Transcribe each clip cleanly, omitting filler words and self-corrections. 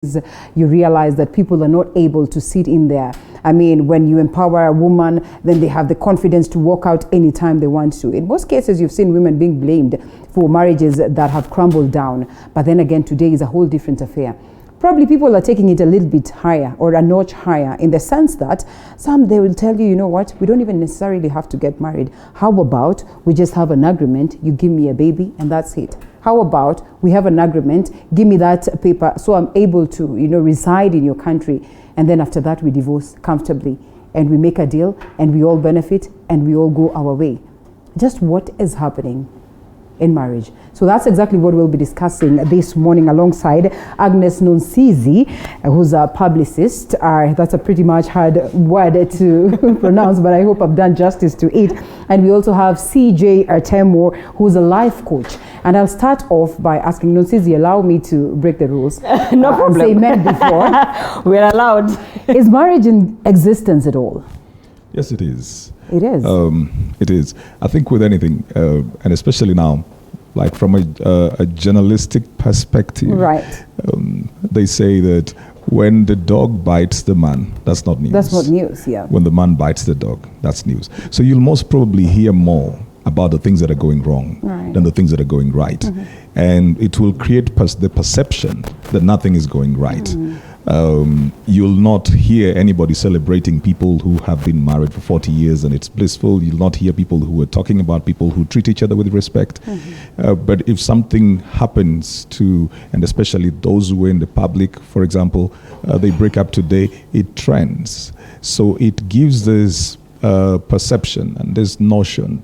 you realize that people are not able to sit in there. I mean, when you empower a woman, then they have the confidence to walk out anytime they want to. In most cases, you've seen women being blamed for marriages that have crumbled down. But then again, today is a whole different affair. Probably people are taking it a little bit higher or a notch higher, in the sense that some, they will tell you, you know what, we don't even necessarily have to get married. How about we just have an agreement, you give me a baby and that's it. How about we have an agreement, give me that paper so I'm able to, reside in your country, and then after that we divorce comfortably and we make a deal and we all benefit and we all go our way. Just what is happening in marriage? So that's exactly what we'll be discussing this morning alongside Agnes Nonsizi, who's a publicist. That's a pretty much hard word to pronounce, but I hope I've done justice to it. And we also have CJ Artemo, who's a life coach. And I'll start off by asking Nonsizi, allow me to break the rules. No problem. Say met before. We're allowed. Is marriage in existence at all? Yes, it is. It is. It is. I think with anything, and especially now, like from a journalistic perspective, right? They say that when the dog bites the man, that's not news. That's not news, yeah. When the man bites the dog, that's news. So you'll most probably hear more about the things that are going wrong than the things that are going right. Mm-hmm. And it will create the perception that nothing is going right. Mm-hmm. You'll not hear anybody celebrating people who have been married for 40 years and it's blissful. You'll not hear people who are talking about people who treat each other with respect. Mm-hmm. But if something happens to, and especially those who are in the public, for example, they break up today, it trends. So it gives this perception and this notion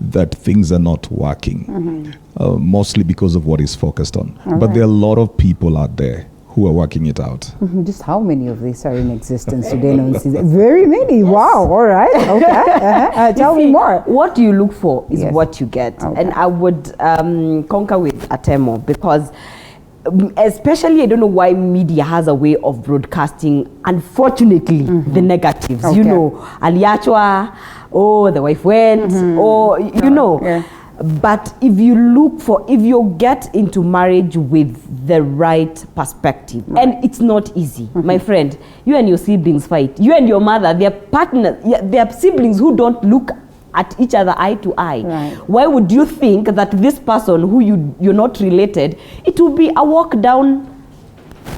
that things are not working, mostly because of what is focused on. But there are a lot of people out there who are working it out. Just how many of these are in existence today? Very many. Yes. Wow. All right. Okay. Tell me more. What you look for is what you get. Okay. And I would concur with Atemo, because especially, I don't know why media has a way of broadcasting, unfortunately, the negatives. Okay. Aliachwa, the wife went, Yeah. But if you get into marriage with the right perspective, and it's not easy, my friend, you and your siblings fight. You and your mother, they're partners, they're siblings who don't look at each other eye to eye. Right. Why would you think that this person who you're not related, it will be a walk down?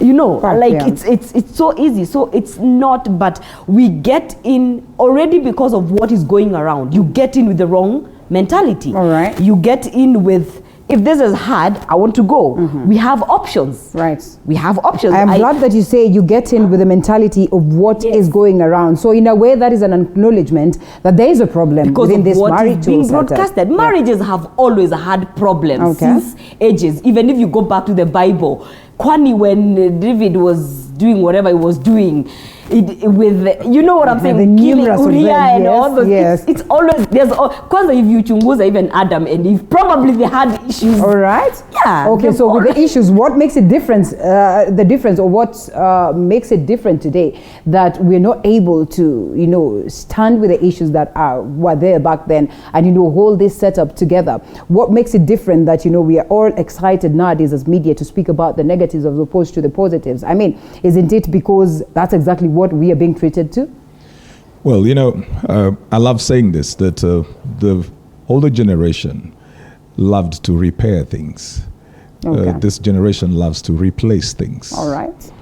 It's so easy. So it's not, but we get in already because of what is going around. You get in with the wrong mentality. All right. You get in with, if this is hard, I want to go. We have options. Right. We have options. I'm glad that you say you get in with the mentality of what is going around. So in a way, that is an acknowledgement that there is a problem because within this marriage is being broadcasted. Marriages have always had problems since ages. Even if you go back to the Bible, Kwani, when David was doing whatever he was doing, with what I'm saying, killing Uriah and all those. Yes. It's always because if you chunguza even Adam and Eve, probably they had issues. All right. Yeah. Okay. So with the issues, what makes it difference? The difference, or what makes it different today, that we're not able to, stand with the issues that were there back then, and hold this setup together. What makes it different that we are all excited nowadays as media to speak about the negatives as opposed to the positives? I mean, isn't it because that's exactly what we are being treated to? Well, I love saying this, that the older generation loved to repair things. Okay. This generation loves to replace things. All right.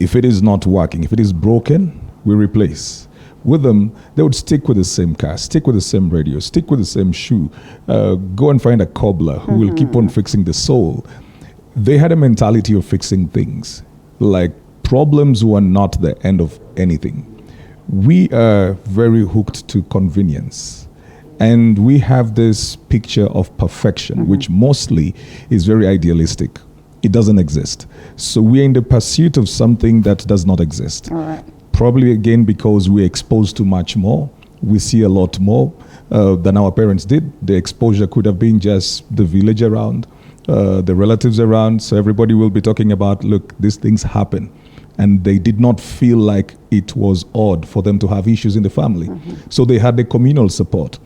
If it is not working, if it is broken, we replace. With them, they would stick with the same car, stick with the same radio, stick with the same shoe, go and find a cobbler who will keep on fixing the sole. They had a mentality of fixing things. Like, problems were not the end of anything. We are very hooked to convenience. And we have this picture of perfection, which mostly is very idealistic. It doesn't exist. So we're in the pursuit of something that does not exist. All right. Probably again because we're exposed to much more. We see a lot more than our parents did. The exposure could have been just the village around, the relatives around. So everybody will be talking about, look, these things happen. And they did not feel like it was odd for them to have issues in the family. So they had the communal support.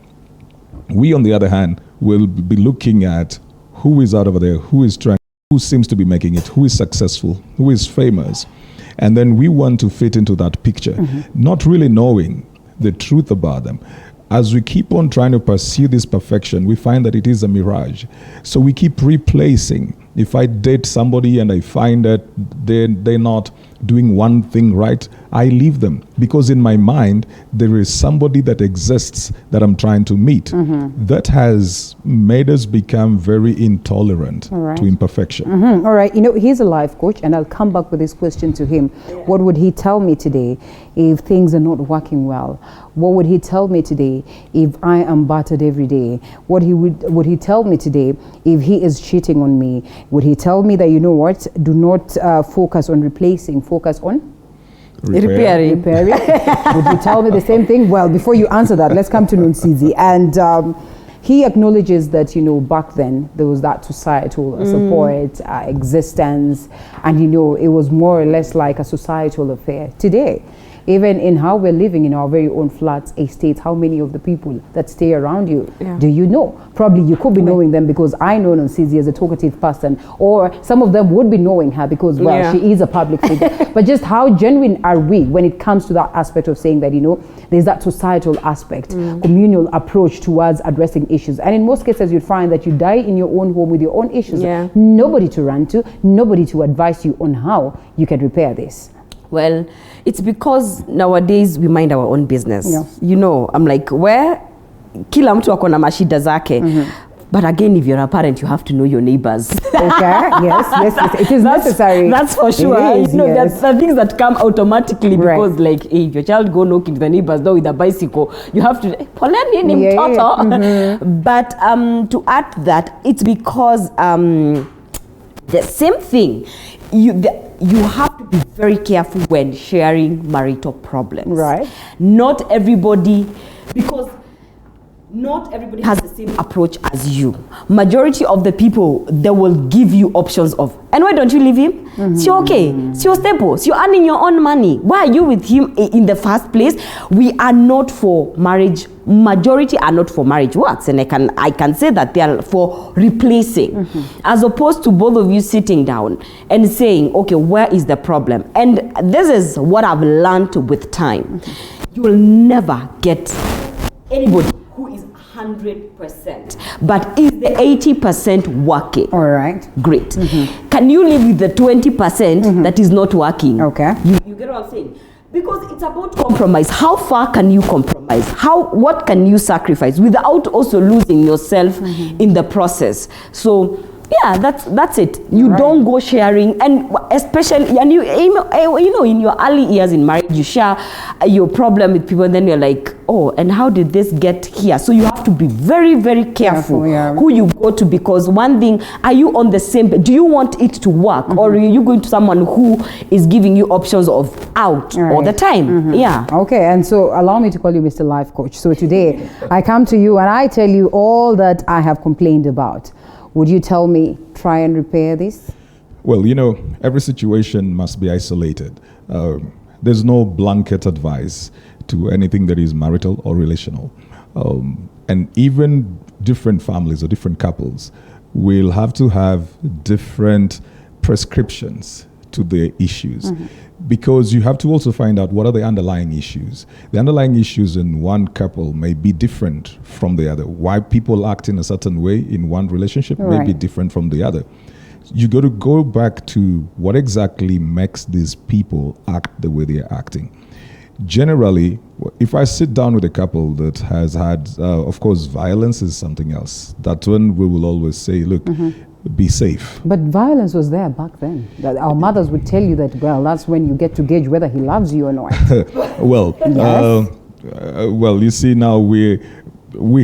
We, on the other hand, will be looking at who is out over there, who is trying who seems to be making it, who is successful, who is famous. And then we want to fit into that picture, not really knowing the truth about them. As we keep on trying to pursue this perfection, we find that it is a mirage. So we keep replacing. If I date somebody and I find that they're not doing one thing right, I leave them. Because in my mind, there is somebody that exists that I'm trying to meet. That has made us become very intolerant to imperfection. All right. You know, he's a life coach, and I'll come back with this question to him. What would he tell me today if things are not working well? What would he tell me today if I am battered every day? What would he tell me today if he is cheating on me? Would he tell me that, you know what, do not focus on replacing, focus on repairing? Would you tell me the same thing? Well, before you answer that, let's come to Nonsizi. And he acknowledges that, you know, back then there was that societal support, existence, and, you know, it was more or less like a societal affair. Today, even in how we're living in our very own flats, estates, how many of the people that stay around you do you know? Probably you could be knowing them, because I know Nonsizi as a talkative person, or some of them would be knowing her because, well, she is a public figure. But just how genuine are we when it comes to that aspect of saying that, you know, there's that societal aspect, communal approach towards addressing issues. And in most cases, you'd find that you die in your own home with your own issues. Nobody to run to, nobody to advise you on how you can repair this. Well, it's because nowadays we mind our own business. You know, I'm like, where kila mtu ako na mashida zake. But again, if you're a parent, you have to know your neighbors. Yes. It is necessary. That's for sure. Is, you know, there are things that come automatically because, like, hey, if your child go knock into the neighbor's door with a bicycle, you have to, But to add that, it's because the same thing, you have to be very careful when sharing marital problems. Not everybody, because not everybody has the same approach as you. Majority of the people, they will give you options of, and why don't you leave him? So okay, so stable, so you're earning your own money. Why are you with him in the first place? We are not for marriage. Majority are not for marriage works, and I can say that they are for replacing, as opposed to both of you sitting down and saying, okay, where is the problem? And this is what I've learned with time. You will never get anybody who is 100%, but is the 80% working? All right. Great. Can you live with the 20% that is not working? Okay. You get what I'm saying? Because it's about compromise. How far can you compromise? What can you sacrifice without also losing yourself in the process? So yeah, that's it. You don't go sharing, and especially, and you know, in your early years in marriage, you share your problem with people, and then you're like, oh, and how did this get here? So you have to be very, very careful who you go to, because one thing, are you on the same? Do you want it to work, or are you going to someone who is giving you options of out all the time? Okay, and so allow me to call you Mr. Life Coach. So today, I come to you and I tell you all that I have complained about. Would you tell me, try and repair this? Well, you know, every situation must be isolated. There's no blanket advice to anything that is marital or relational. And even different families or different couples will have to have different prescriptions to their issues. Because you have to also find out what are the underlying issues. The underlying issues in one couple may be different from the other. Why people act in a certain way in one relationship may be different from the other. You got to go back to what exactly makes these people act the way they're acting. Generally, if I sit down with a couple that has had, of course, violence is something else. That's when we will always say, look, be safe. But violence was there back then. That our mothers would tell you that, well, that's when you get to gauge whether he loves you or not. Well, well, you see, now we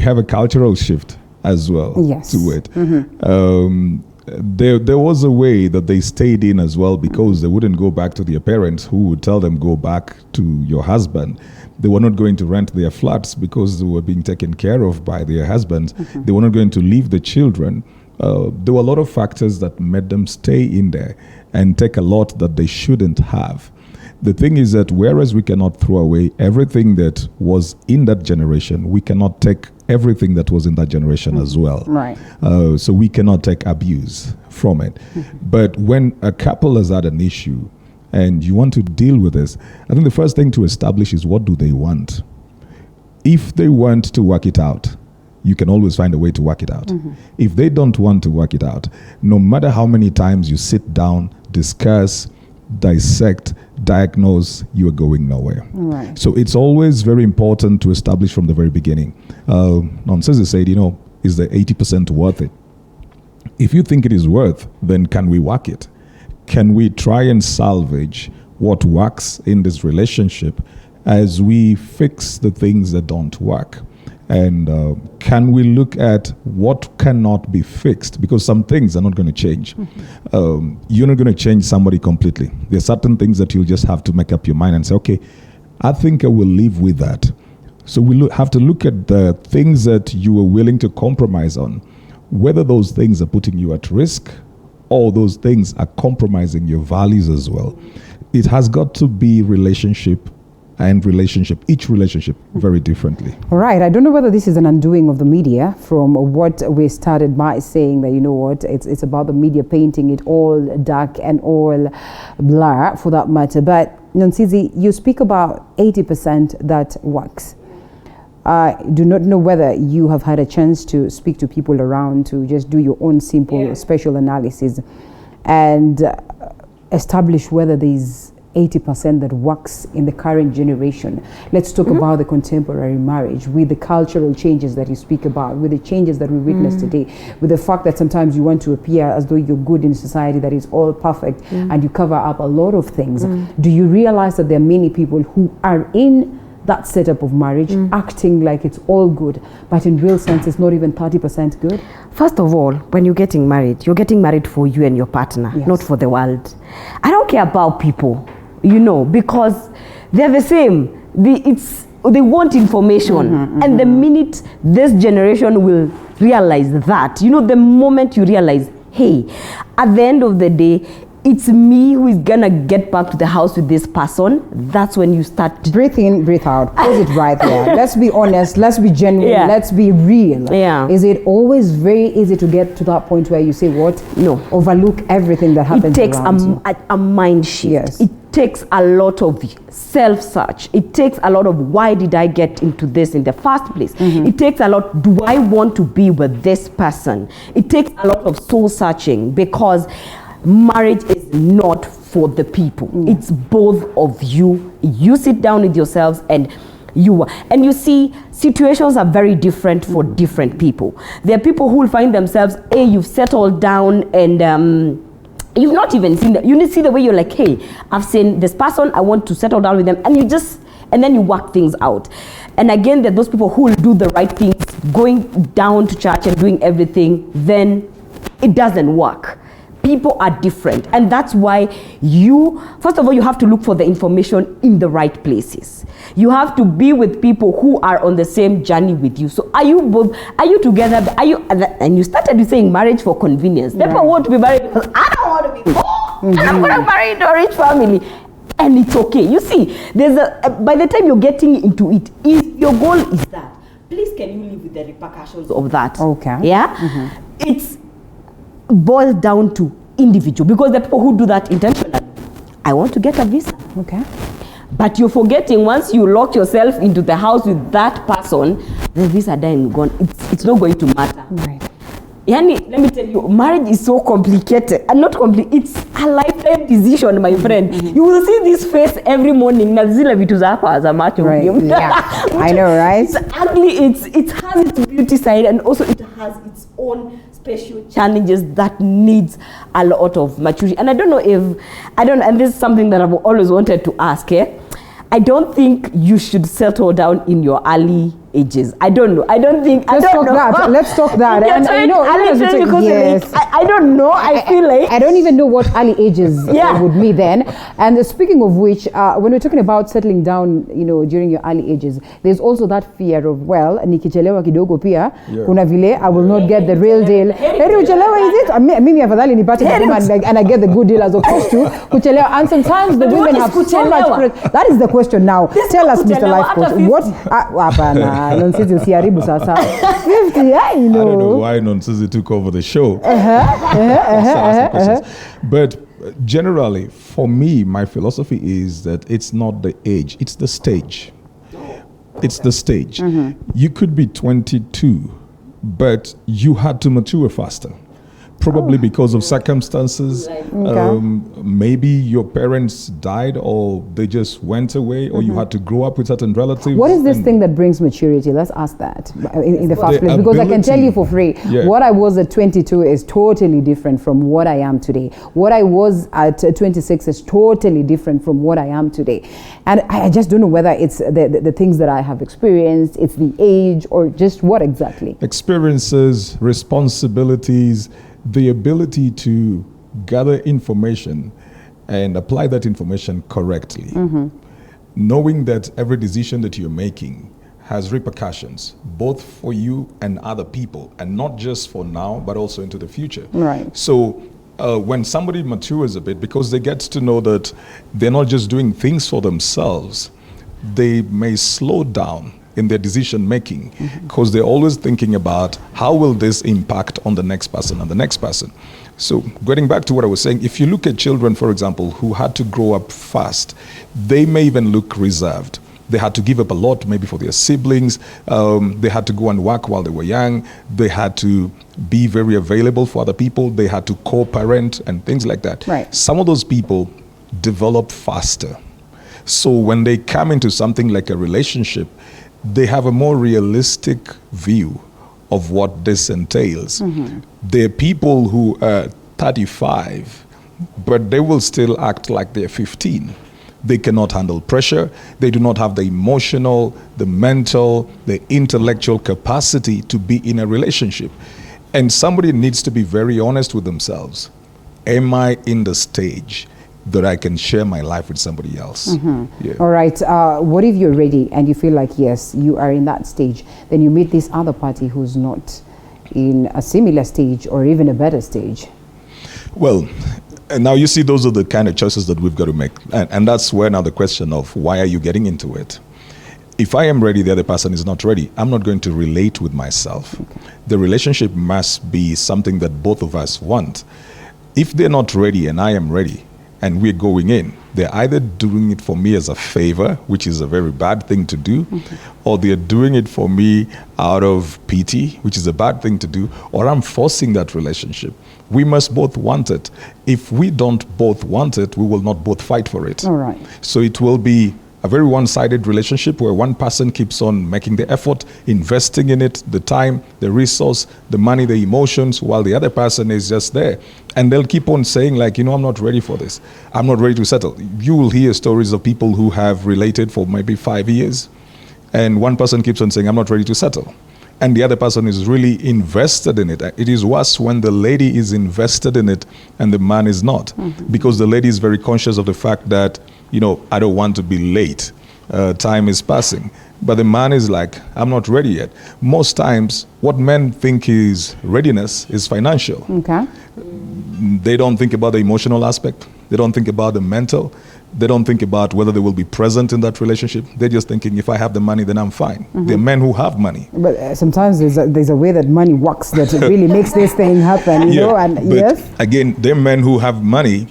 have a cultural shift as well to it. There was a way that they stayed in as well, because they wouldn't go back to their parents, who would tell them, go back to your husband. They were not going to rent their flats because they were being taken care of by their husbands. They were not going to leave the children. There were a lot of factors that made them stay in there and take a lot that they shouldn't have. The thing is that whereas we cannot throw away everything that was in that generation, we cannot take everything that was in that generation as well. Right. So we cannot take abuse from it. But when a couple has had an issue and you want to deal with this, I think the first thing to establish is, what do they want? If they want to work it out, you can always find a way to work it out. If they don't want to work it out, no matter how many times you sit down, discuss, dissect, diagnose, you are going nowhere. Right. So it's always very important to establish from the very beginning. Nonsense said, is the 80% worth it? If you think it is worth, then can we work it? Can we try and salvage what works in this relationship as we fix the things that don't work? And can we look at what cannot be fixed? Because some things are not going to change. You're not going to change somebody completely. There are certain things that you'll just have to make up your mind and say, okay, I think I will live with that. So we have to look at the things that you are willing to compromise on, whether those things are putting you at risk or those things are compromising your values as well. It has got to be each relationship very differently. All right. I don't know whether this is an undoing of the media from what we started by saying that, it's about the media painting it all dark and all blur for that matter. But Nonsizi, you speak about 80% that works. I do not know whether you have had a chance to speak to people around to just do your own simple special analysis and establish whether there's 80% that works in the current generation. Let's talk about the contemporary marriage with the cultural changes that you speak about, with the changes that we witness today, with the fact that sometimes you want to appear as though you're good in society, that is all perfect, and you cover up a lot of things. Do you realize that there are many people who are in that setup of marriage acting like it's all good, but in real sense it's not even 30% good? First of all, when you're getting married for you and your partner, not for the world. I don't care about people, because they're the same. They want information, and the minute this generation will realize that, the moment you realize, hey, at the end of the day, it's me who is gonna get back to the house with this person, that's when you start. Breathe in, breathe out. Pause it right there. Let's be honest, let's be genuine, let's be real. Is it always very easy to get to that point where you say, what? No. Overlook everything that happens around you? It takes a mind shift. Yes. It takes a lot of self-search. It takes a lot of, why did I get into this in the first place? It takes a lot, do I want to be with this person? It takes a lot of soul searching, because marriage is not for the people. It's both of you. You sit down with yourselves and you see, situations are very different for different people. There are people who will find themselves, hey, you've settled down and you've not even seen that. You see the way you're like, hey, I've seen this person, I want to settle down with them, and then you work things out. And again, there are those people who will do the right things, going down to church and doing everything, then it doesn't work. People are different, and that's why first of all, you have to look for the information in the right places. You have to be with people who are on the same journey with you. So are you together? And you started with saying marriage for convenience. People want to be married because I don't want to be poor, and I'm going to marry into a rich family. And it's okay. You see, by the time you're getting into it, if your goal is that, please can you live with the repercussions of that? Okay. Yeah? It's boiled down to individual, because the people who do that intentionally, I want to get a visa. Okay. But you're forgetting, once you lock yourself into the house with that person, the visa then gone. It's not going to matter. Right. Yani, let me tell you, marriage is so complicated, and not it's a lifetime decision, my friend. You will see this face every morning. Right. Yeah. I know, right? It's ugly. It has its beauty side, and also it has its own special challenges that needs a lot of maturity. And and this is something that I've always wanted to ask. I don't think you should settle down in your early ages. I don't know. I don't think. Let's talk that. Let's talk that. And you know, yes. I don't know. I feel like I don't even know what early ages would mean then. And speaking of which, when we're talking about settling down, you know, during your early ages, there's also that fear of, well, nikichelewa kidogo pia, kuna vile I will not get the real deal. Heri uchelewa, is it? Mimi afadhali nipate and I get the good deal as opposed to kuchelewa. And sometimes the women have so much. That is the question now. Tell us, Mr. Life Coach, what? Nonsense usiharibu sasa. 50, yeah, you know. I don't know why Nonsense took over the show. But generally, for me, my philosophy is that it's not the age, it's the stage. It's the stage. You could be 22, but you had to mature faster. Probably because of circumstances. Maybe your parents died or they just went away, or you had to grow up with certain relatives. What is this thing that brings maturity? Let's ask that in the first place. Because I can tell you for free, what I was at 22 is totally different from what I am today. What I was at 26 is totally different from what I am today. And I just don't know whether it's the things that I have experienced, it's the age, or just what exactly? Experiences, responsibilities, the ability to gather information and apply that information correctly. Knowing that every decision that you're making has repercussions, both for you and other people, and not just for now, but also into the future. Right. So when somebody matures a bit, because they get to know that they're not just doing things for themselves, they may slow down in their decision making, because they're always thinking about how will this impact on the next person and the next person. So getting back to what I was saying, if you look at children, for example, who had to grow up fast, they may even look reserved. They had to give up a lot maybe for their siblings. They had to go and work while they were young. They had to be very available for other people. They had to co-parent and things like that. Right. Some of those people develop faster. So when they come into something like a relationship, they have a more realistic view of what this entails. There are people who are 35, but they will still act like they're 15. They cannot handle pressure. They do not have the emotional, the mental, the intellectual capacity to be in a relationship. And somebody needs to be very honest with themselves. Am I in the stage that I can share my life with somebody else? All right. What if you're ready and you feel like, yes, you are in that stage? Then you meet this other party who's not in a similar stage or even a better stage. Well, and now you see, those are the kind of choices that we've got to make. And that's where now the question of why are you getting into it? If I am ready, the other person is not ready, I'm not going to relate with myself. The relationship must be something that both of us want. If they're not ready and I am ready, and we're going in, they're either doing it for me as a favor, which is a very bad thing to do, or they're doing it for me out of pity, which is a bad thing to do, or I'm forcing that relationship. We must both want it. If we don't both want it, we will not both fight for it. All right. So it will be a very one-sided relationship where one person keeps on making the effort, investing in it, the time, the resource, the money, the emotions, while the other person is just there. And they'll keep on saying like, you know, I'm not ready for this. I'm not ready to settle. You will hear stories of people who have related for maybe 5 years, and one person keeps on saying, I'm not ready to settle. And the other person is really invested in it. It is worse when the lady is invested in it and the man is not, because the lady is very conscious of the fact that, you know, I don't want to be late. Time is passing. But the man is like, I'm not ready yet. Most times, what men think is readiness is financial. Okay. They don't think about the emotional aspect. They don't think about the mental. They don't think about whether they will be present in that relationship. They're just thinking, if I have the money, then I'm fine. There are men who have money. But sometimes there's a way that money works that really makes this thing happen, you know? And but yes. Again, there are men who have money,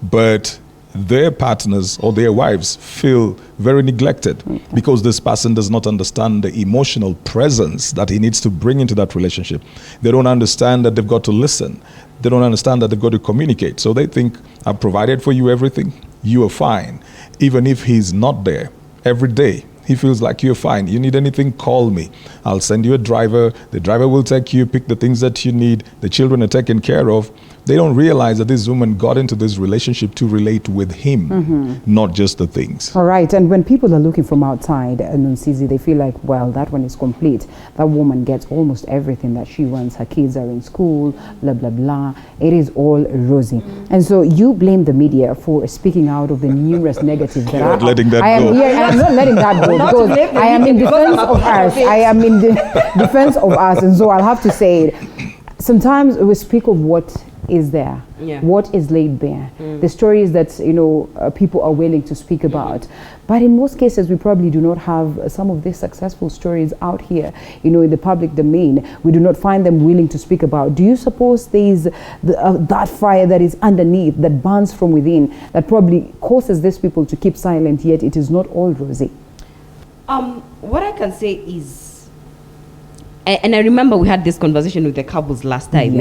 but their partners or their wives feel very neglected because this person does not understand the emotional presence that he needs to bring into that relationship. They don't understand that they've got to listen. They don't understand that they've got to communicate. So they think, I've provided for you everything. You are fine. Even if he's not there every day, he feels like you're fine. You need anything, call me. I'll send you a driver. The driver will take you, pick the things that you need. The children are taken care of. They don't realize that this woman got into this relationship to relate with him, not just the things. All right, and when people are looking from outside, Nunsizi, they feel like, well, that one is complete. That woman gets almost everything that she wants. Her kids are in school, blah, blah, blah. It is all rosy. And so you blame the media for speaking out of the numerous negatives that You're not letting that I am, go. yeah, I'm not letting that go because I am in defense of us. I am in defense of us, and so I'll have to say it. Sometimes we speak of what is there, what is laid bare, the stories that people are willing to speak about. But in most cases, we probably do not have some of these successful stories out here, in the public domain. We do not find them willing to speak about. Do you suppose there's that fire that is underneath, that burns from within, that probably causes these people to keep silent, yet it is not all rosy? What I can say is, and I remember we had this conversation with the couples last time,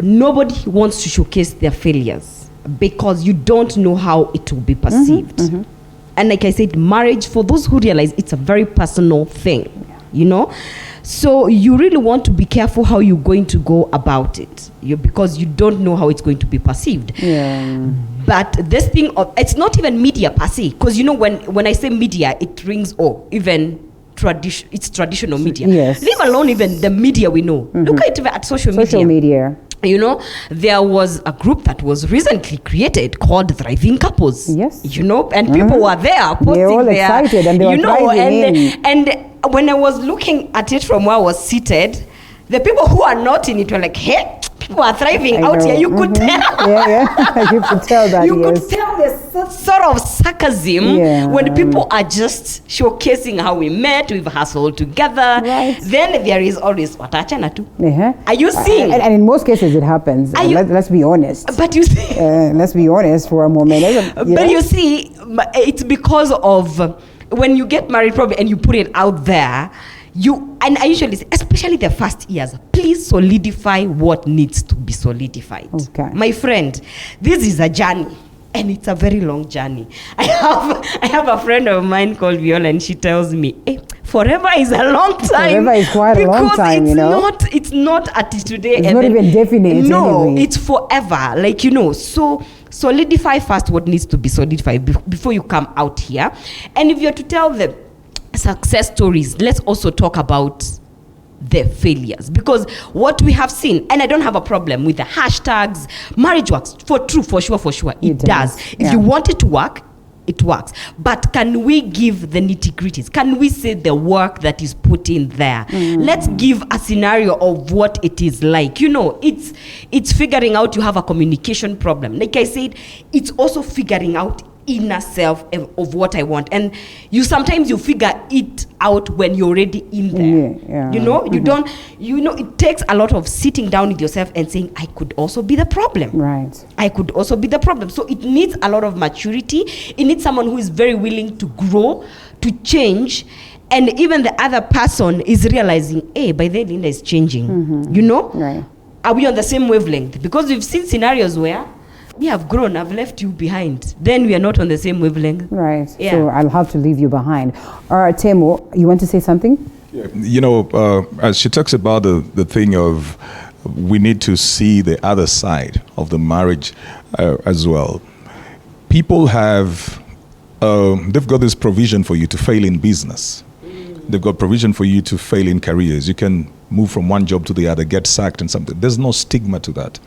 nobody wants to showcase their failures because you don't know how it will be perceived. And like I said, marriage, for those who realize, it's a very personal thing, So you really want to be careful how you're going to go about it, because you don't know how it's going to be perceived. But this thing of, it's not even media per se, because when I say media, it rings, even it's traditional media. Leave alone even the media we know. Look at it at social media. There was a group that was recently created called Thriving Couples. And people were there posting They're all excited and they were thriving and when I was looking at it from where I was seated, the people who are not in it were like, hey, people are thriving out here. You could tell. You could tell that. You could tell there's sort of sarcasm when people are just showcasing how we met, we've hustled together. Then there is always watachana too. Are you seeing? And in most cases it happens. Let's be honest. But you see, let's be honest for a moment. But you see, it's because of when you get married, probably, and you put it out there. And I usually say, especially the first years, please solidify what needs to be solidified. My friend, this is a journey, and it's a very long journey. I have a friend of mine called Viola, and she tells me, forever is a long time. Forever is quite a long time, It's not at today. It's not even definite. No, anyway. It's forever. So solidify first what needs to be solidified before you come out here. And if you're to tell them success stories, let's also talk about the failures, because what we have seen, and I don't have a problem with the hashtags, marriage works for sure it does. If you want it to work, it works. But can we give the nitty-gritties? Can we say the work that is put in there? Let's give a scenario of what it is like. It's figuring out you have a communication problem. Like I said, it's also figuring out inner self of what I want, and sometimes you figure it out when you're already in there. You don't. It takes a lot of sitting down with yourself and saying, I could also be the problem. I could also be the problem. So it needs a lot of maturity. It needs someone who is very willing to grow, to change, and even the other person is realizing, hey, by then Linda is changing. Are we on the same wavelength? Because we've seen scenarios where we have grown, I've left you behind. Then we are not on the same wavelength. So I'll have to leave you behind. All right, Temo, you want to say something? As she talks about the thing of we need to see the other side of the marriage as well. People have, they've got this provision for you to fail in business. They've got provision for you to fail in careers. You can move from one job to the other, get sacked and something. There's no stigma to that.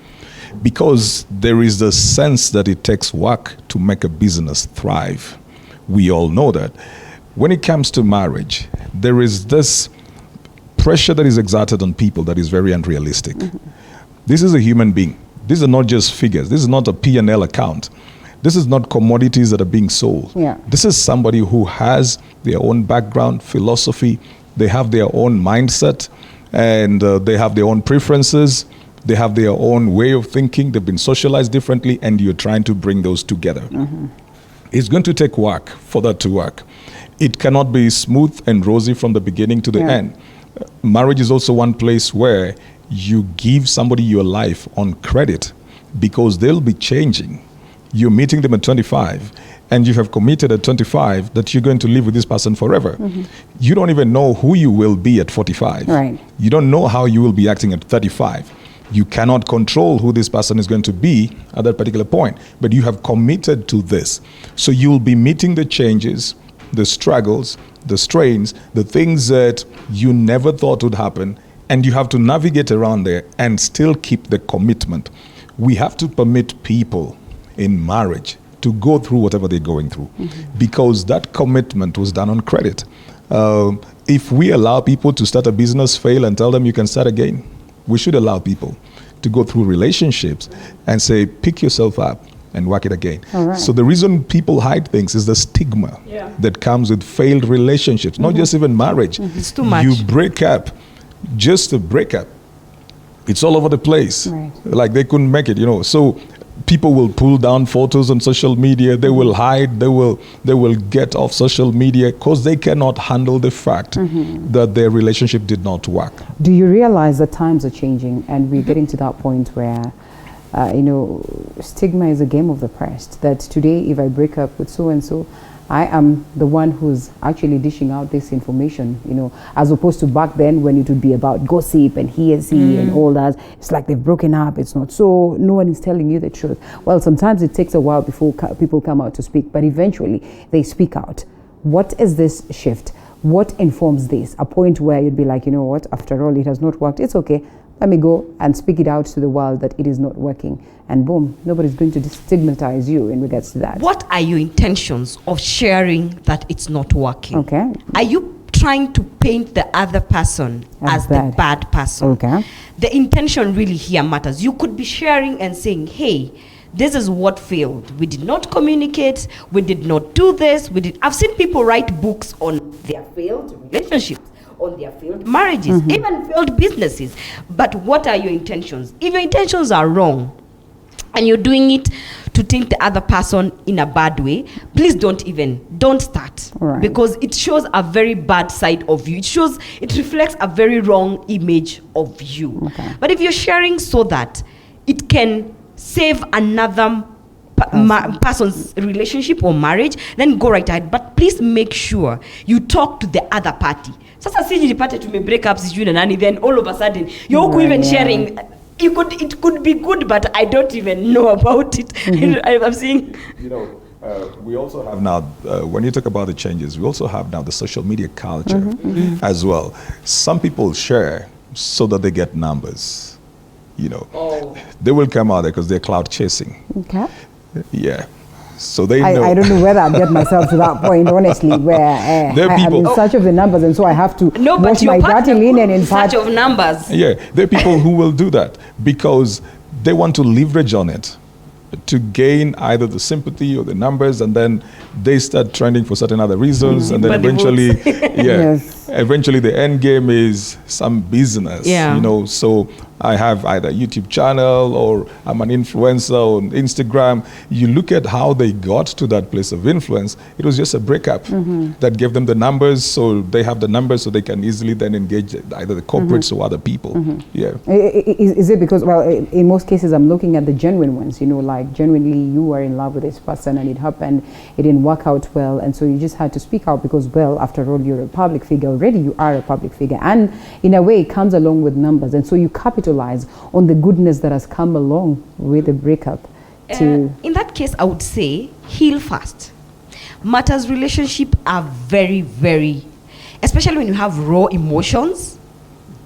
Because there is the sense that it takes work to make a business thrive. We all know that. When it comes to marriage, there is this pressure that is exerted on people that is very unrealistic. This is a human being. These are not just figures. This is not a P&L account. This is not commodities that are being sold. This is somebody who has their own background, philosophy. They have their own mindset, and they have their own preferences. They have their own way of thinking. They've been socialized differently, and you're trying to bring those together. It's going to take work for that to work. It cannot be smooth and rosy from the beginning to the end. Marriage is also one place where you give somebody your life on credit, because they'll be changing. You're meeting them at 25, and you have committed at 25 that you're going to live with this person forever. You don't even know who you will be at 45. You don't know how you will be acting at 35. You cannot control who this person is going to be at that particular point, but you have committed to this. So you'll be meeting the changes, the struggles, the strains, the things that you never thought would happen, and you have to navigate around there and still keep the commitment. We have to permit people in marriage to go through whatever they're going through, because that commitment was done on credit. If we allow people to start a business, fail, and tell them you can start again, we should allow people to go through relationships and say, pick yourself up and work it again. Right. So the reason people hide things is the stigma that comes with failed relationships, not just even marriage. It's too much. You break up, just a breakup. It's all over the place. Right. Like they couldn't make it, So people will pull down photos on social media. They will hide. They will get off social media because they cannot handle the fact that their relationship did not work. Do you realize that times are changing and we're getting to that point where, stigma is a game of the pressed, that today if I break up with so-and-so, I am the one who's actually dishing out this information, as opposed to back then when it would be about gossip and hearsay and all that. It's like they've broken up. It's not so. No one is telling you the truth. Well, sometimes it takes a while before people come out to speak, but eventually they speak out. What is this shift? What informs this? A point where you'd be like, you know what, after all, it has not worked. It's okay. Let me go and speak it out to the world that it is not working. And boom, nobody's going to stigmatize you in regards to that. What are your intentions of sharing that it's not working? Okay. Are you trying to paint the other person as the bad person? Okay. The intention really here matters. You could be sharing and saying, hey, this is what failed. We did not communicate. We did not do this. I've seen people write books on their failed relationships, on their failed marriages, even failed businesses. But what are your intentions? If your intentions are wrong and you're doing it to think the other person in a bad way, please don't start. Right. Because it shows a very bad side of you. It reflects a very wrong image of you. Okay. But if you're sharing so that it can save another person's relationship or marriage, then go right ahead. But please make sure you talk to the other party. Sasa siji nipate tume break up sijui na nani, then all of a sudden you're even sharing. It could be good, but I don't even know about it. I'm seeing. We also have now, when you talk about the changes, we also have now the social media culture as well. Some people share so that they get numbers. They will come out there because they're cloud chasing. Okay. Yeah. So they know. I don't know whether I'll get myself to that point, honestly, where I'm in search of the numbers, and so I have to watch my dirty linen in search of numbers. Yeah, there are people who will do that because they want to leverage on it to gain either the sympathy or the numbers, and then they start trending for certain other reasons, and then eventually, eventually the end game is some business. So I have either a YouTube channel or I'm an influencer on Instagram. You look at how they got to that place of influence. It was just a breakup that gave them the numbers, so they have the numbers, so they can easily then engage either the corporates or other people. Yeah. Is it because, well, in most cases I'm looking at the genuine ones, like genuinely you were in love with this person and it happened, it didn't work out well, and so you just had to speak out because, well, after all, you're a public figure already. You are a public figure, and in a way it comes along with numbers, and so you capitalize on the goodness that has come along with the breakup. In that case, I would say heal fast. Matters relationship are very, very, especially when you have raw emotions,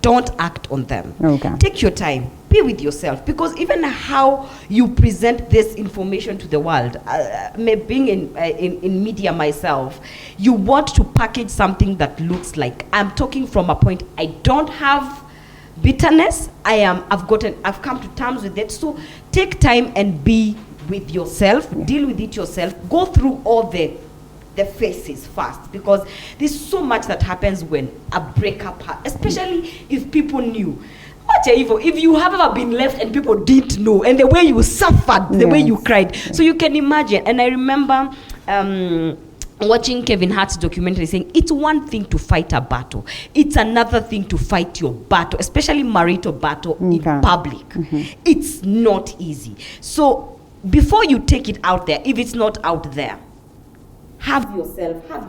don't act on them. Okay. Take your time. Be with yourself, because even how you present this information to the world, being in media myself, you want to package something that looks like, I'm talking from a point, I don't have bitterness, I've come to terms with it. So take time and be with yourself, deal with it yourself, go through all the phases first, because there's so much that happens when a breakup happens, especially if people knew. If you have ever been left and people didn't know, and the way you suffered, the way you cried, so you can imagine. And I remember watching Kevin Hart's documentary saying it's one thing to fight a battle, it's another thing to fight your battle, especially marital battle in public. It's not easy. So before you take it out there, if it's not out there, have your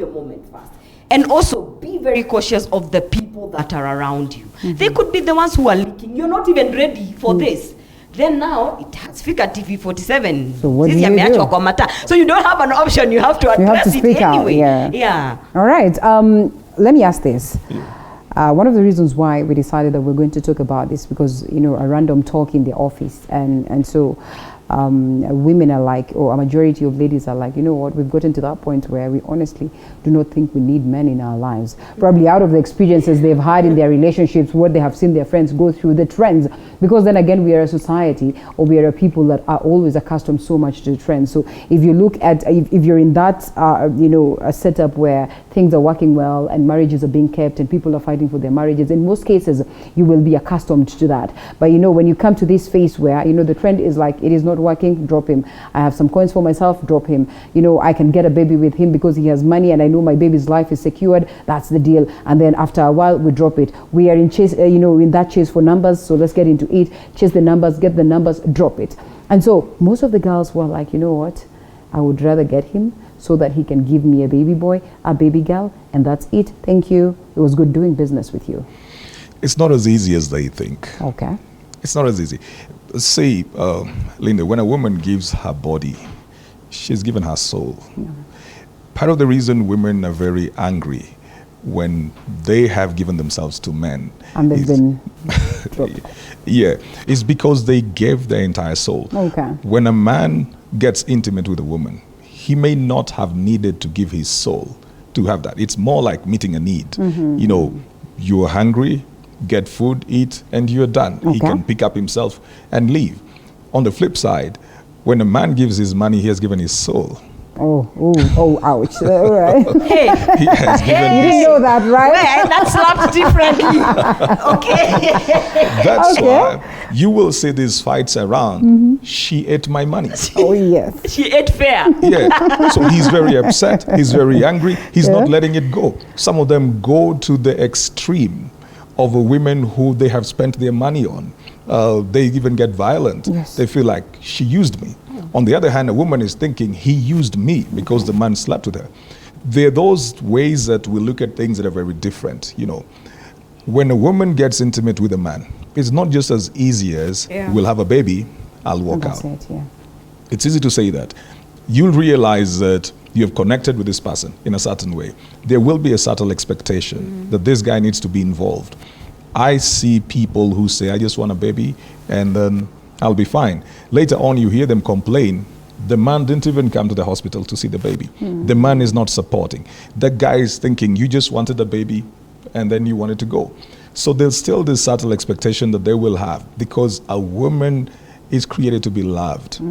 moment first, and also be very cautious of the people people that are around you. They could be the ones who are leaking. You're not even ready for this. Then now it has fika TV 47. So what do you do? So you don't have an option. You have to address it anyway. Yeah. All right. Let me ask this. One of the reasons why we decided that we're going to talk about this, because a random talk in the office, and so women are like, or a majority of ladies are like, you know what, we've gotten to that point where we honestly do not think we need men in our lives. Probably out of the experiences they've had in their relationships, what they have seen their friends go through, the trends, because then again, we are a society, or we are a people that are always accustomed so much to the trends. So if you look at, if you're in that, a setup where things are working well and marriages are being kept and people are fighting for their marriages, in most cases, you will be accustomed to that. But when you come to this phase where, the trend is like, it is not working, drop him. I have some coins for myself, drop him. I can get a baby with him because he has money and I know my baby's life is secured. That's the deal. And then after a while, we drop it. We are in chase, in that chase for numbers. So let's get into it. Chase the numbers, get the numbers, drop it. And so most of the girls were like, you know what? I would rather get him so that he can give me a baby boy, a baby girl, and that's it. Thank you. It was good doing business with you. It's not as easy as they think. Okay. It's not as easy. See, Linda, when a woman gives her body, she's given her soul. Yeah. Part of the reason women are very angry when they have given themselves to men, and they've been is because they gave their entire soul. Okay. When a man gets intimate with a woman, he may not have needed to give his soul to have that. It's more like meeting a need. You are hungry, get food, eat, and you're done. Okay. He can pick up himself and leave. On the flip side, when a man gives his money, he has given his soul. Oh, ouch. All right. Hey. He has given you didn't know that, right? Well, that's slapped differently. Okay. That's why you will see these fights around. She ate my money. Oh, yes. She ate fair. Yeah. So he's very upset. He's very angry. He's not letting it go. Some of them go to the extreme of women who they have spent their money on. They even get violent. Yes. They feel like she used me. On the other hand, a woman is thinking he used me because the man slept with her. There are those ways that we look at things that are very different. When a woman gets intimate with a man, it's not just as easy as we'll have a baby, I'll walk out. It's easy to say that. You'll realize that you have connected with this person in a certain way. There will be a subtle expectation that this guy needs to be involved. I see people who say, I just want a baby, and then I'll be fine. Later on, you hear them complain. The man didn't even come to the hospital to see the baby. The man is not supporting. The guy is thinking, you just wanted a baby, and then you wanted to go. So there's still this subtle expectation that they will have, because a woman is created to be loved.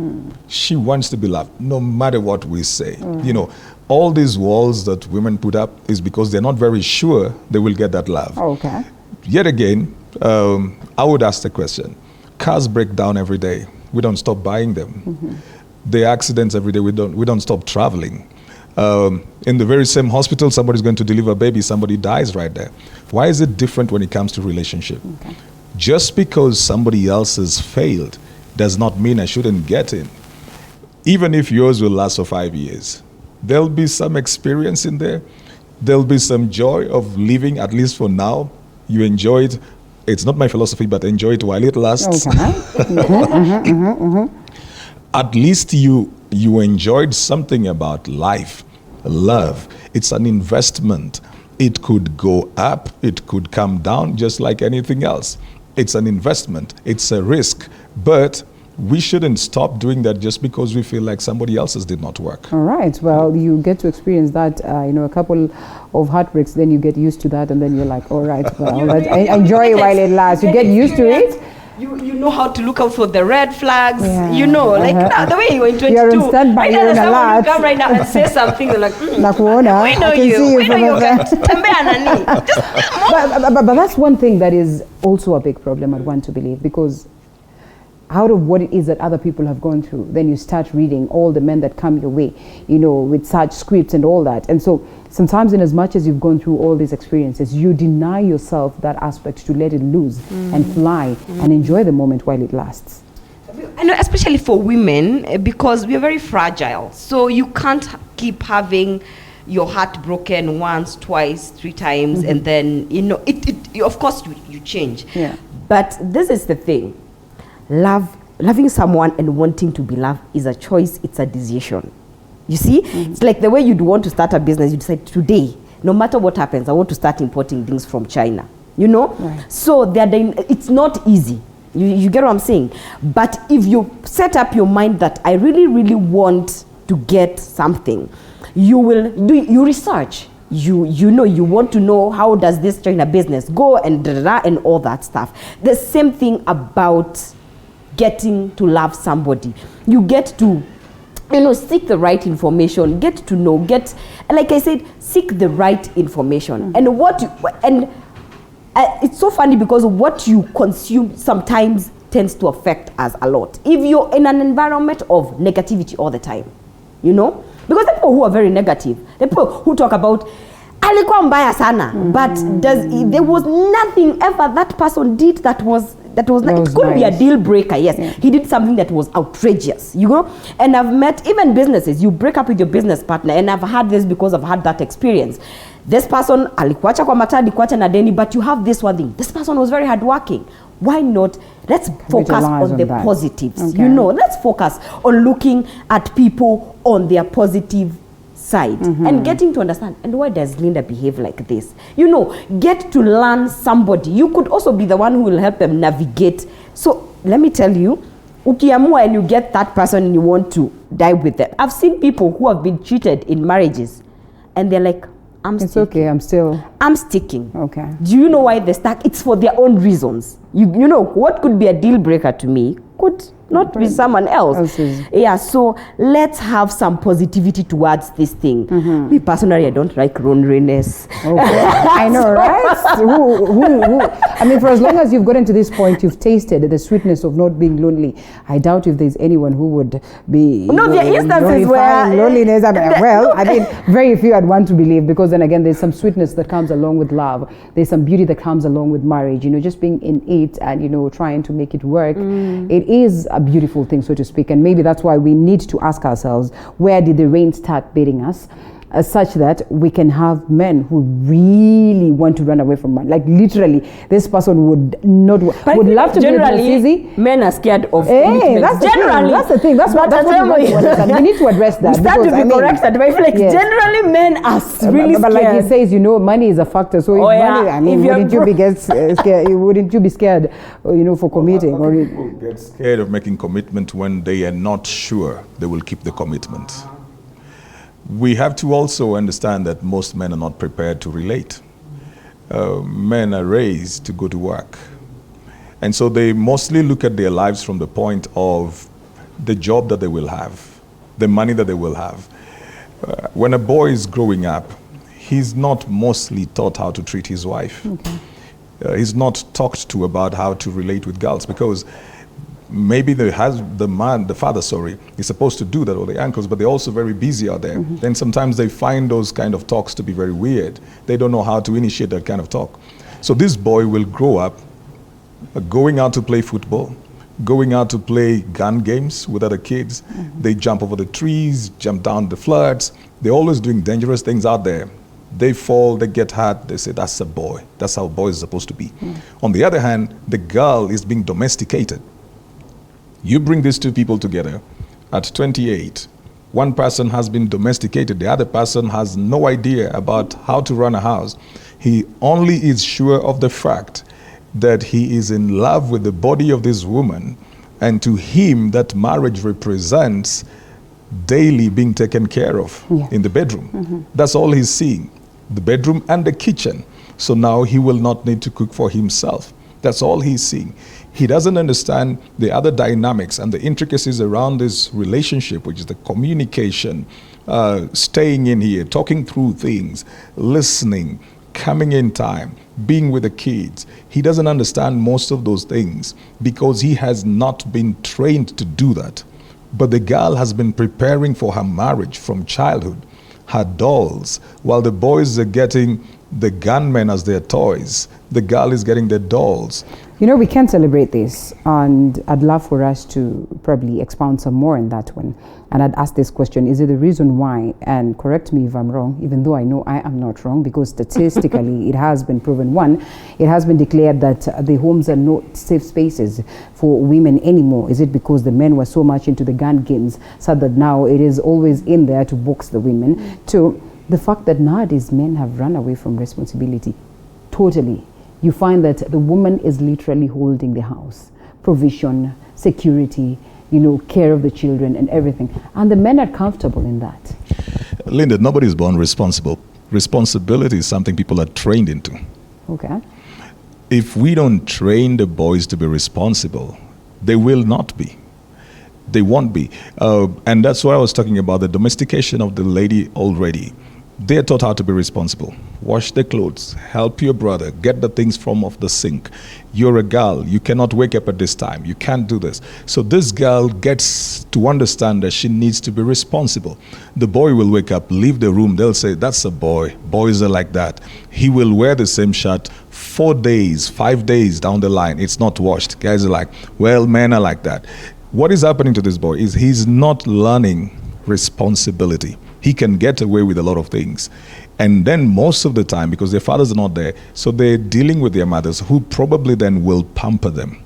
She wants to be loved, no matter what we say. All these walls that women put up is because they're not very sure they will get that love. Okay. Yet again, I would ask the question, cars break down every day. We don't stop buying them. There are accidents every day. We don't stop traveling. In the very same hospital, somebody's going to deliver a baby, somebody dies right there. Why is it different when it comes to relationship? Okay. Just because somebody else has failed does not mean I shouldn't get in. Even if yours will last for 5 years, there'll be some experience in there. There'll be some joy of living, at least for now. You enjoy it. It's not my philosophy, but enjoy it while it lasts. Okay. At least you enjoyed something about life, love. It's an investment. It could go up, it could come down, just like anything else. It's an investment. It's a risk. But we shouldn't stop doing that just because we feel like somebody else's did not work. All right. Well, you get to experience that, a couple of heartbreaks, then you get used to that, and then you're like, all right, well, enjoy it while it lasts. You get used to it. You know how to look out for the red flags. Yeah. The way you were in 22. You're on standby, I you're on alert. You come right now and say something, they're like, we know I can you. see you We know from you. afar. But that's one thing that is also a big problem, I'd want to believe, because out of what it is that other people have gone through, then you start reading all the men that come your way, with such scripts and all that. And so sometimes, in as much as you've gone through all these experiences, you deny yourself that aspect to let it loose and fly and enjoy the moment while it lasts. I know, especially for women, because we're very fragile. So you can't keep having, your heart broken once, twice, 3 times, and then, you know, of course you change. Yeah. But this is the thing. Loving someone and wanting to be loved is a choice, it's a decision. You see? It's like the way you'd want to start a business. You decide today, no matter what happens, I want to start importing things from China. You know? Right. So it's not easy. You get what I'm saying? But if you set up your mind that I really, really want to get something, you will do your research. You know, you want to know how does this China business go and and all that stuff. The same thing about getting to love somebody. You get to, you know, seek the right information, get to know, like I said, seek the right information. And it's so funny because what you consume sometimes tends to affect us a lot. If you're in an environment of negativity all the time, you know, because the people who are very negative, the people who talk about alikuwa mbaya sana, but there was nothing ever that person did that was it could be a deal breaker. Yes, he did something that was outrageous, you know. And I've met even businesses, you break up with your business partner, and I've had this because I've had that experience. This person alikuacha kwa mataa, alikuacha na deni, but you have this one thing. This person was very hardworking. Why not? Let's focus on the positives. Okay. You know, let's focus on looking at people on their positive side and getting to understand, and why does Linda behave like this? You know, get to learn somebody. You could also be the one who will help them navigate. So let me tell you, ukiamua and you get that person and you want to die with them. I've seen people who have been cheated in marriages and they're like, it's okay, I'm sticking. Okay. Do you know why they stuck? It's for their own reasons. You know, what could be a deal breaker to me could not be someone else. Yeah, so let's have some positivity towards this thing. Me personally, I don't like loneliness. Okay. I know, right? Who? I mean, for as long as you've gotten to this point, you've tasted the sweetness of not being lonely. I doubt if there's anyone who would be there are instances where loneliness. I mean, very few I'd want to believe, because then again, there's some sweetness that comes along with love. There's some beauty that comes along with marriage. You know, just being in it and, you know, trying to make it work. It is a beautiful thing, so to speak, and maybe that's why we need to ask ourselves, where did the rain start beating us, such that we can have men who really want to run away from man. Like literally, this person would love to be with easy. Men are scared of that's generally. That's the thing. That's what we need to address that. We start to be corrected, but I feel like generally men are really scared. But like he says, you know, money is a factor. So wouldn't you be scared, you know, for committing? Or people get scared of making commitment when they are not sure they will keep the commitment. We have to also understand that most men are not prepared to relate. Men are raised to go to work. And so they mostly look at their lives from the point of the job that they will have, the money that they will have. When a boy is growing up, he's not mostly taught how to treat his wife. Okay. He's not talked to about how to relate with girls, because maybe the father is supposed to do that, or the uncles, but they're also very busy out there. Then sometimes they find those kind of talks to be very weird. They don't know how to initiate that kind of talk. So this boy will grow up going out to play football, going out to play gun games with other kids. They jump over the trees, jump down the floods. They're always doing dangerous things out there. They fall, they get hurt, they say, that's a boy. That's how a boy is supposed to be. On the other hand, the girl is being domesticated. You bring these two people together at 28. One person has been domesticated. The other person has no idea about how to run a house. He only is sure of the fact that he is in love with the body of this woman. And to him, that marriage represents daily being taken care of in the bedroom. That's all he's seeing, the bedroom and the kitchen. So now he will not need to cook for himself. That's all he's seeing. He doesn't understand the other dynamics and the intricacies around this relationship, which is the communication, staying in here, talking through things, listening, coming in time, being with the kids. He doesn't understand most of those things because he has not been trained to do that. But the girl has been preparing for her marriage from childhood, her dolls, while the boys are getting the gunmen as their toys. The girl is getting their dolls. You know, we can celebrate this, and I'd love for us to probably expound some more on that one. And I'd ask this question, is it the reason why, and correct me if I'm wrong, even though I know I am not wrong, because statistically it has been proven, one, it has been declared that the homes are not safe spaces for women anymore. Is it because the men were so much into the gun games, so that now it is always in there to box the women? Two, the fact that nowadays men have run away from responsibility totally. You find that the woman is literally holding the house, provision, security, care of the children and everything. And the men are comfortable in that. Linda, nobody is born responsible. Responsibility is something people are trained into. Okay. If we don't train the boys to be responsible, they will not be. They won't be. And that's why I was talking about the domestication of the lady already. They're taught how to be responsible. Wash the clothes, help your brother, get the things from off the sink. You're a girl, you cannot wake up at this time, you can't do this. So this girl gets to understand that she needs to be responsible. The boy will wake up, leave the room, they'll say, that's a boy, boys are like that. He will wear the same shirt 4 days, 5 days down the line, it's not washed. Guys are like, well, men are like that. What is happening to this boy is he's not learning responsibility. He can get away with a lot of things. And then most of the time, because their fathers are not there, so they're dealing with their mothers, who probably then will pamper them,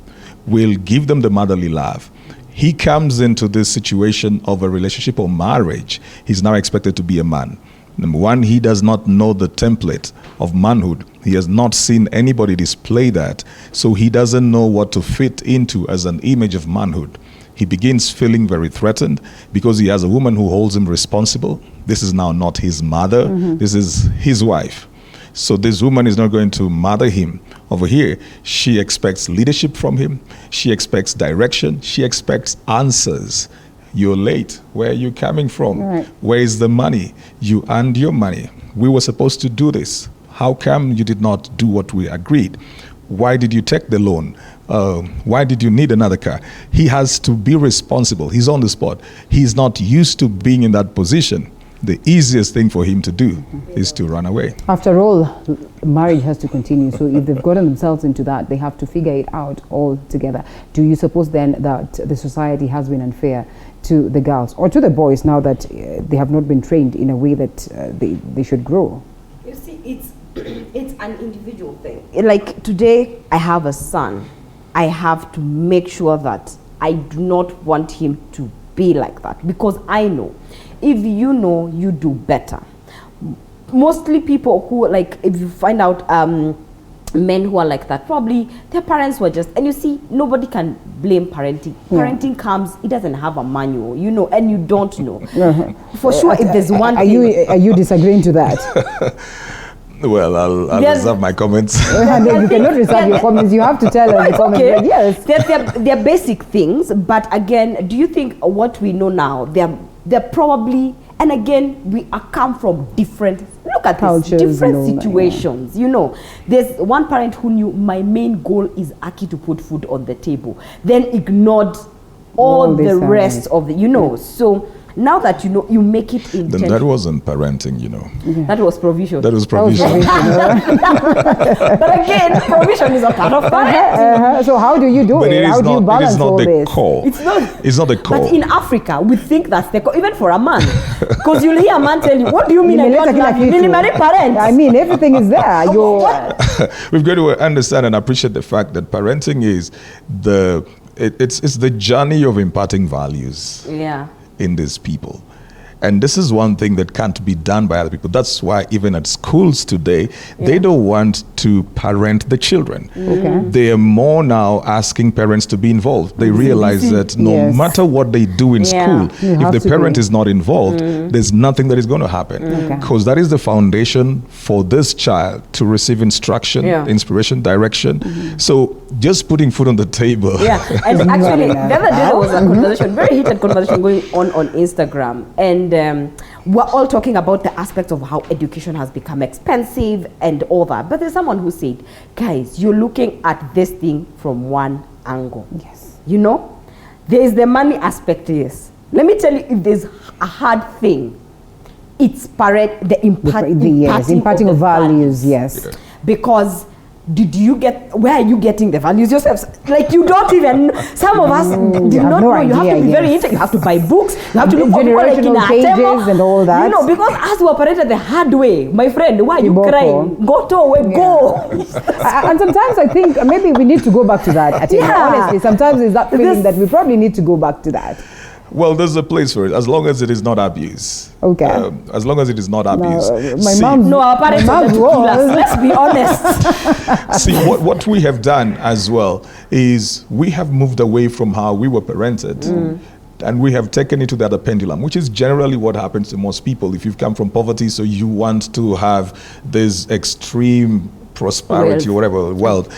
will give them the motherly love. He comes into this situation of a relationship or marriage. He's now expected to be a man. Number one, he does not know the template of manhood. He has not seen anybody display that. So he doesn't know what to fit into as an image of manhood. He begins feeling very threatened because he has a woman who holds him responsible. This is now not his mother. This is his wife. So this woman is not going to mother him. Over here, she expects leadership from him. She expects direction. She expects answers. You're late. Where are you coming from? Right. Where is the money? You earned your money. We were supposed to do this. How come you did not do what we agreed? Why did you take the loan? Why did you need another car? He has to be responsible. He's on the spot. He's not used to being in that position. The easiest thing for him to do is to run away. After all, marriage has to continue. So if they've gotten themselves into that, they have to figure it out all together. Do you suppose then that the society has been unfair to the girls or to the boys now that they have not been trained in a way that they should grow? You see, it's an individual thing. Like today, I have a son. I have to make sure that I do not want him to be like that, because I know if you know, you do better. Mostly people who, like, if you find out men who are like that, probably their parents were just, and you see, nobody can blame parenting. Parenting comes, it doesn't have a manual, and you don't know. For sure, if there's one thing. Are you disagreeing to that? Well, I'll reserve my comments. You cannot reserve your comments. You have to tell us the comments. Okay. Like, yes. They're basic things, but again, do you think what we know now, they're probably, and again, we come from different, look at cultures, different situations. There's one parent who knew my main goal is Aki to put food on the table, then ignored all the rest of the, so now that you make it intentional. Then that wasn't parenting, Yeah. That was provision. That was provision. But again, provision is a part of parenting. So how do you do it? How do you balance all this? It is not the core. It's not the core. But in Africa, we think that's the core, even for a man. Because you'll hear a man tell you, what do you mean I don't love you? Parents. I mean, everything is there. We've got to understand and appreciate the fact that parenting is it's the journey of imparting values. Yeah. In these people. And this is one thing that can't be done by other people. That's why even at schools today, they don't want to parent the children. Okay. They are more now asking parents to be involved. They realize that no matter what they do in school, if the parent is not involved, there's nothing that is going to happen. Because that is the foundation for this child to receive instruction, inspiration, direction. So just putting food on the table. Yeah, and actually, the other day there was a conversation, very heated conversation going on Instagram. And we're all talking about the aspects of how education has become expensive and all that. But there's someone who said, guys, you're looking at this thing from one angle. Yes. There is the money aspect, yes. Let me tell you, if there's a hard thing, it's imparting of values, yes. Yeah. Because where are you getting the values yourselves? Like, you don't even, some of us did not know. You have to be very intelligent. You have to buy books. You have to look for people like in pages and all that. You know, because as we operated the hard way, my friend, why are you crying? Go to away, go. And sometimes I think maybe we need to go back to that. Honestly, sometimes it's that feeling that we probably need to go back to that. Well, there's a place for it, as long as it is not abuse. Okay. As long as it is not abuse. Our parents wanted to kill us. Let's be honest. See, what we have done as well is we have moved away from how we were parented. And we have taken it to the other pendulum, which is generally what happens to most people. If you've come from poverty, so you want to have this extreme prosperity or whatever, wealth.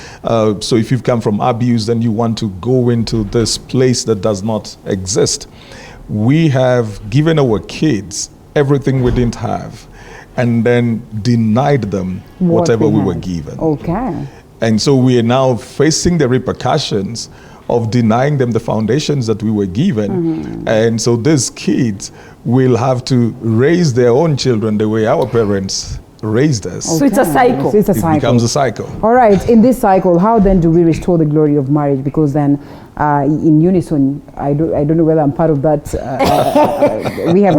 So if you've come from abuse, then you want to go into this place that does not exist. We have given our kids everything we didn't have and then denied them whatever we were given. Okay. And so we are now facing the repercussions of denying them the foundations that we were given. And so these kids will have to raise their own children the way our parents raised us. So it's a cycle. So it becomes a cycle. All right. In this cycle, how then do we restore the glory of marriage? Because then in unison, I don't know whether I'm part of that. We have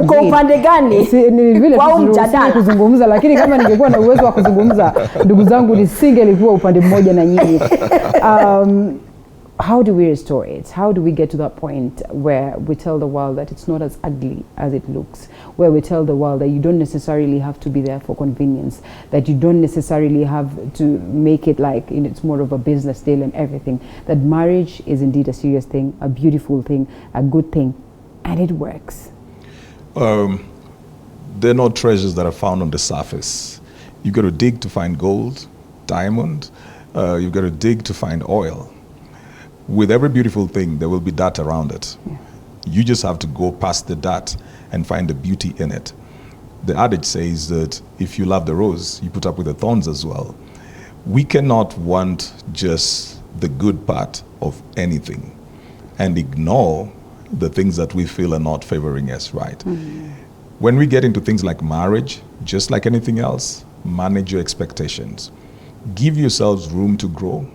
kuzungumza, lakini kama ningekuwa na uwezo wa kuzungumza, ndugu zangu nisingelikuwa upande mmoja na nyinyi. How do we restore it? How do we get to that point where we tell the world that it's not as ugly as it looks? Where we tell the world that you don't necessarily have to be there for convenience, that you don't necessarily have to make it like it's more of a business deal and everything. That marriage is indeed a serious thing, a beautiful thing, a good thing, and it works. They're not treasures that are found on the surface. You got to dig to find gold, diamond. You've got to dig to find oil. With every beautiful thing, there will be dirt around it. Yeah. You just have to go past the dirt and find the beauty in it. The adage says that if you love the rose, you put up with the thorns as well. We cannot want just the good part of anything and ignore the things that we feel are not favoring us, right? When we get into things like marriage, just like anything else, manage your expectations. Give yourselves room to grow,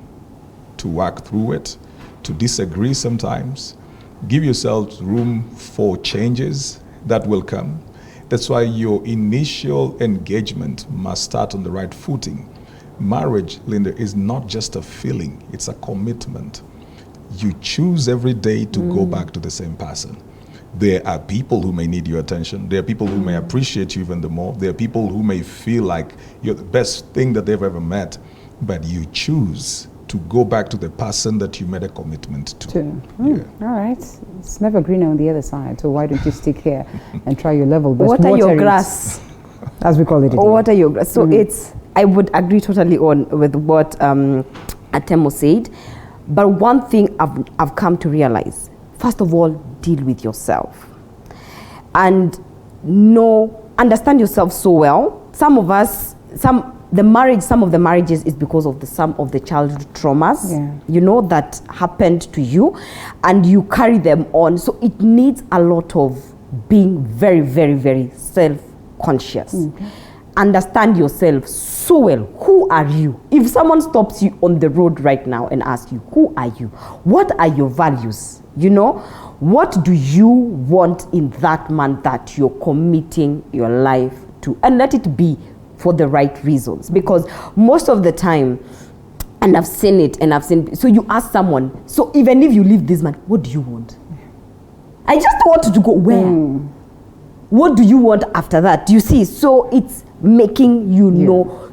to work through it, to disagree sometimes. Give yourselves room for changes that will come. That's why your initial engagement must start on the right footing. Marriage, Linda, is not just a feeling, it's a commitment. You choose every day to go back to the same person. There are people who may need your attention. There are people who may appreciate you even the more. There are people who may feel like you're the best thing that they've ever met. But you choose to go back to the person that you made a commitment to. All right. It's never greener on the other side. So why don't you stick here and try your level best? What are your grass? As we call it. Or what are your grass? So I would agree totally with what Atemo said. But one thing I've come to realize, first of all, deal with yourself. And understand yourself so well. Some of the marriages is because of some of the childhood traumas, that happened to you, and you carry them on. So it needs a lot of being very, very, very self-conscious. Understand yourself so well. Who are you? If someone stops you on the road right now and asks you, who are you? What are your values? What do you want in that man that you're committing your life to? And let it be for the right reasons, because most of the time, and I've seen it, so you ask someone, so even if you leave this man, what do you want? I just wanted to go where? What do you want after that? Do you see? So it's making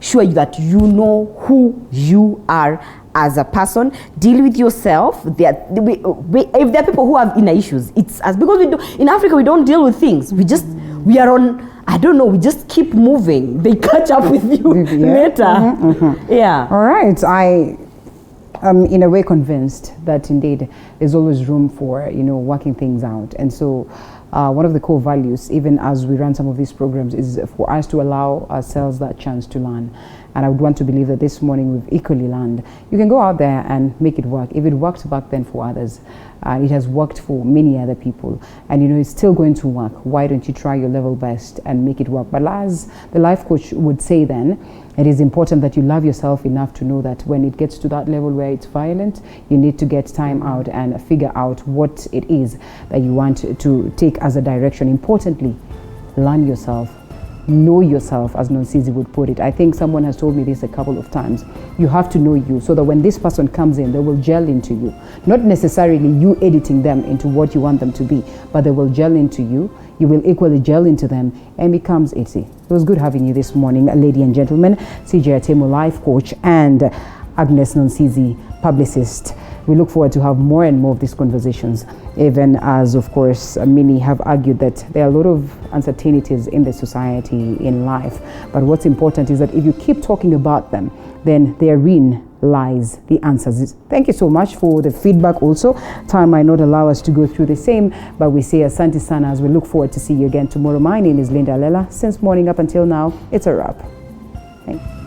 sure that you know who you are as a person. Deal with yourself. If there are people who have inner issues, it's us, because in Africa we don't deal with things. We are on, I don't know, we just keep moving. They catch up with you later. All right. I am in a way convinced that indeed there's always room for, working things out. And so one of the core values, even as we run some of these programs, is for us to allow ourselves that chance to learn. And I would want to believe that this morning we've equally learned. You can go out there and make it work. If it worked back then for others, it has worked for many other people. And it's still going to work. Why don't you try your level best and make it work? But as the life coach would say then, it is important that you love yourself enough to know that when it gets to that level where it's violent, you need to get time out and figure out what it is that you want to take as a direction. Importantly, learn yourself. Know yourself, as Nonsizi would put it. I think someone has told me this a couple of times. You have to know you so that when this person comes in, they will gel into you. Not necessarily you editing them into what you want them to be, but they will gel into you. You will equally gel into them and becomes easy. It was good having you this morning, ladies and gentlemen. CJ Atemo, life coach, and Agnes Nonsizi, publicist. We look forward to have more and more of these conversations, even as, of course, many have argued that there are a lot of uncertainties in the society, in life. But what's important is that if you keep talking about them, then therein lies the answers. Thank you so much for the feedback also. Time might not allow us to go through the same, but we say asante sana as we look forward to see you again tomorrow. My name is Linda Lela. Since morning up until now, it's a wrap. Thank you.